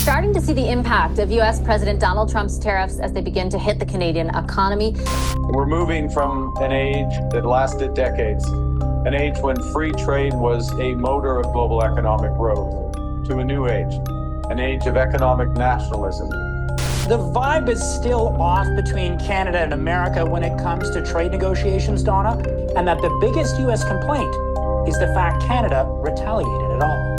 starting to see the impact of U.S. President Donald Trump's tariffs as they begin to hit the Canadian economy. We're moving from an age that lasted decades, an age when free trade was a motor of global economic growth, to a new age, an age of economic nationalism. The vibe is still off between Canada and America when it comes to trade negotiations, Donna, and that the biggest U.S. complaint is the fact Canada retaliated at all.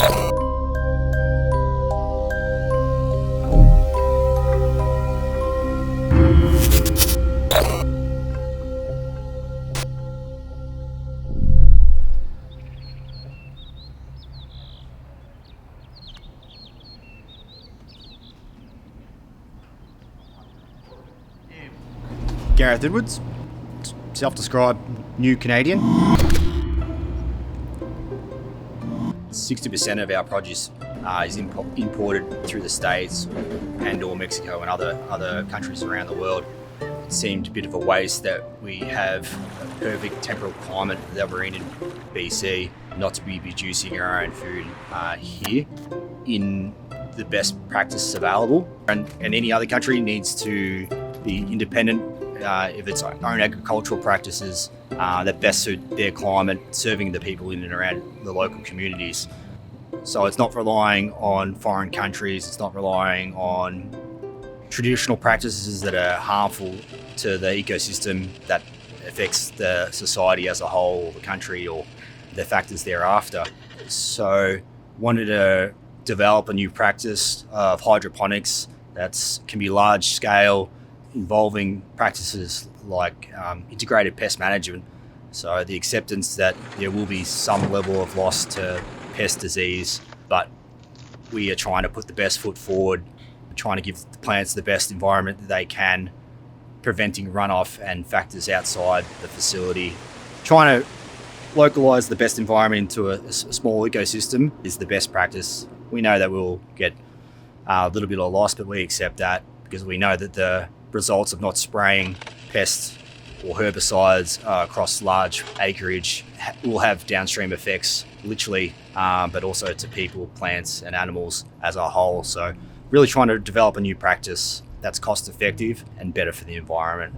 Gareth Edwards, self-described new Canadian. 60% of our produce is imported through the States and or Mexico and other countries around the world. It seemed a bit of a waste that we have a perfect temperate climate that we're in BC, not to be producing our own food here in the best practices available. And any other country needs to be independent of its own agricultural practices that best suit their climate, serving the people in and around the local communities. So it's not relying on foreign countries, it's not relying on traditional practices that are harmful to the ecosystem that affects the society as a whole, or the country, or the factors thereafter. So wanted to develop a new practice of hydroponics that can be large scale, involving practices like integrated pest management. So the acceptance that there will be some level of loss to pest disease, but we are trying to put the best foot forward, trying to give the plants the best environment that they can, preventing runoff and factors outside the facility. Trying to localize the best environment into a small ecosystem is the best practice. We know that we'll get a little bit of loss, but we accept that because we know that the results of not spraying pests or herbicides across large acreage will have downstream effects, literally, but also to people, plants and animals as a whole. So really trying to develop a new practice that's cost effective and better for the environment.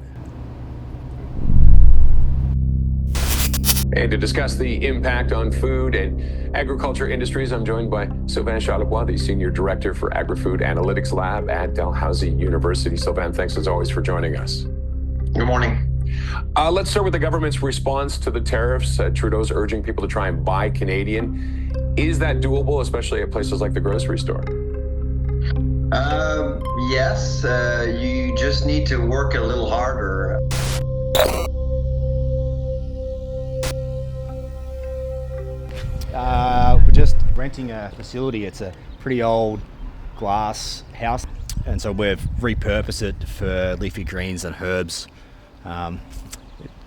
And to discuss the impact on food and agriculture industries, I'm joined by Sylvain Charlebois, the Senior Director for Agri-Food Analytics Lab at Dalhousie University. Sylvain, thanks as always for joining us. Good morning. Let's start with the government's response to the tariffs. Trudeau's urging people to try and buy Canadian. Is that doable, especially at places like the grocery store? Yes, you just need to work a little harder. We're just renting a facility. It's a pretty old glass house, and so we've repurposed it for leafy greens and herbs.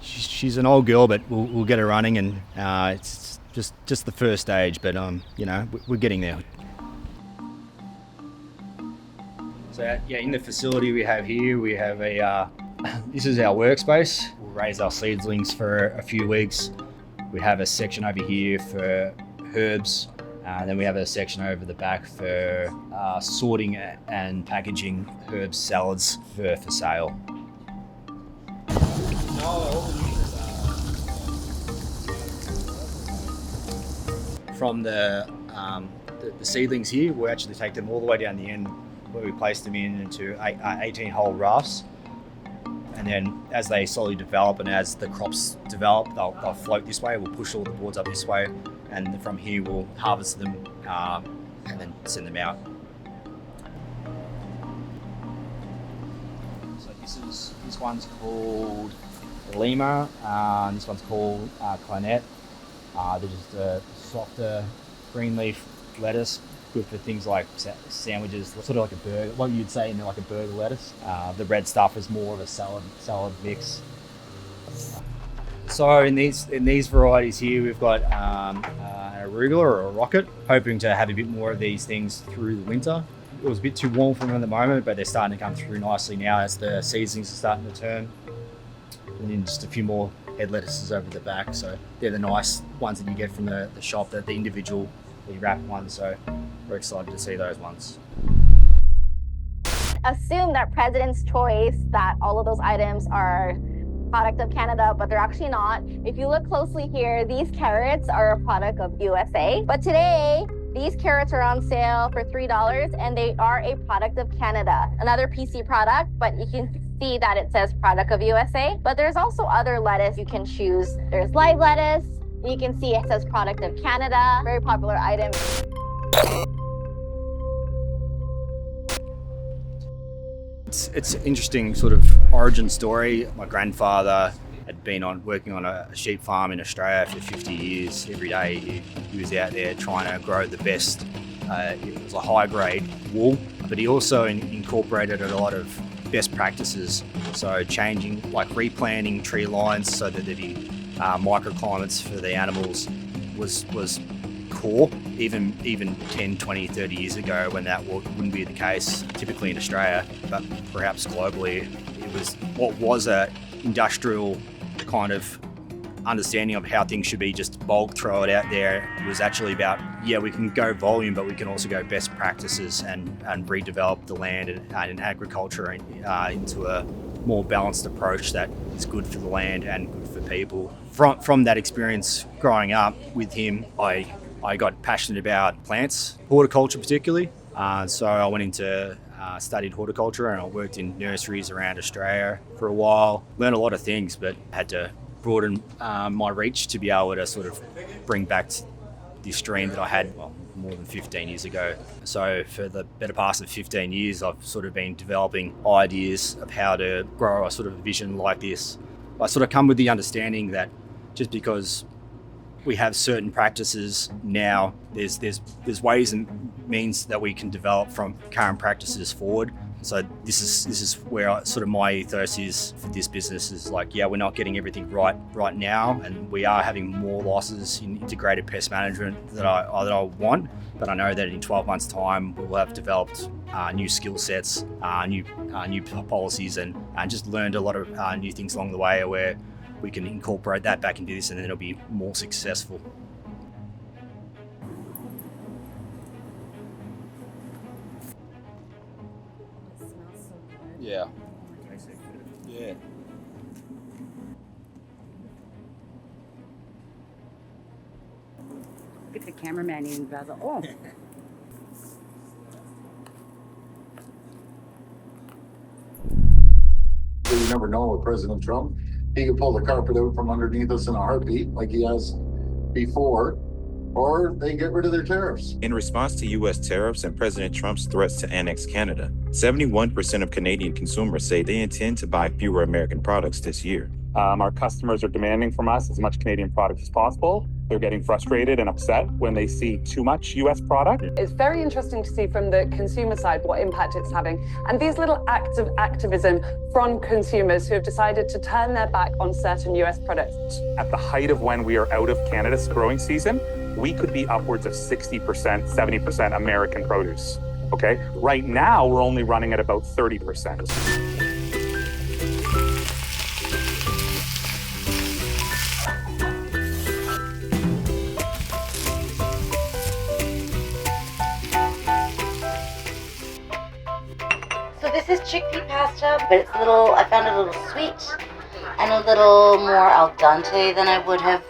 She's an old girl, but we'll get her running, and it's just the first stage, but we're getting there. So yeah, in the facility we have here, we have this is our workspace. We'll raise our seedlings for a few weeks. We have a section over here for herbs, then we have a section over the back for sorting and packaging herbs, salads for sale. From the seedlings here, we'll actually take them all the way down the end where we place them into 18-hole rafts. And then as they slowly develop and as the crops develop, they'll float this way. We'll push all the boards up this way, and from here we'll harvest them and then send them out. So this one's called Lima. This one's called Clarinet. They're just a softer green leaf lettuce, good for things like sandwiches, sort of like a burger, what you'd say in like a burger lettuce. The red stuff is more of a salad mix. So in these varieties here, we've got an arugula or a rocket, hoping to have a bit more of these things through the winter. It was a bit too warm for them at the moment, but they're starting to come through nicely now as the seasons are starting to turn. And then just a few more head lettuces over the back. So they're the nice ones that you get from the shop, the individual wrapped ones. So we're excited to see those ones. assume that President's Choice, that all of those items are product of Canada, but they're actually not. If you look closely here, these carrots are a product of USA. But today, these carrots are on sale for $3 and they are a product of Canada. Another PC product, but you can see that it says product of USA. But there's also other lettuce you can choose. There's live lettuce. You can see it says product of Canada. Very popular item. It's an interesting sort of origin story. My grandfather had been working on a sheep farm in Australia for 50 years. Every day he was out there trying to grow the best. It was a high grade wool, but he also incorporated a lot of best practices. So changing, like replanting tree lines so that there'd be microclimates for the animals was core. Even 10, 20, 30 years ago when that wouldn't be the case, typically in Australia, but perhaps globally, it was what was a industrial kind of understanding of how things should be, just bulk, throw it out there. It was actually about, yeah, we can go volume, but we can also go best practices and redevelop the land and agriculture into a more balanced approach that is good for the land and good for people. From that experience growing up with him, I got passionate about plants, horticulture particularly. So I went into studied horticulture and I worked in nurseries around Australia for a while. Learned a lot of things, but had to broaden my reach to be able to sort of bring back this dream that I had more than 15 years ago. So for the better part of 15 years, I've sort of been developing ideas of how to grow a sort of vision like this. I sort of come with the understanding that just because we have certain practices now, there's ways and means that we can develop from current practices forward. So this is where sort of my ethos is for this business is like, yeah, we're not getting everything right now, and we are having more losses in integrated pest management that I want. But I know that in 12 months' time, we'll have developed new skill sets, new policies, and just learned a lot of new things along the way where we can incorporate that back into this, and then it'll be more successful. Yeah. Yeah. Look at the cameraman even brother. Oh. You never know with President Trump. He could pull the carpet out from underneath us in a heartbeat like he has before, or they get rid of their tariffs. In response to U.S. tariffs and President Trump's threats to annex Canada, 71% of Canadian consumers say they intend to buy fewer American products this year. Our customers are demanding from us as much Canadian product as possible. They're getting frustrated and upset when they see too much US product. It's very interesting to see from the consumer side what impact it's having. And these little acts of activism from consumers who have decided to turn their back on certain US products. At the height of when we are out of Canada's growing season, we could be upwards of 60%, 70% American produce. Okay? Right now, we're only running at about 30%. This is chickpea pasta, but it's I found it a little sweet and a little more al dente than I would have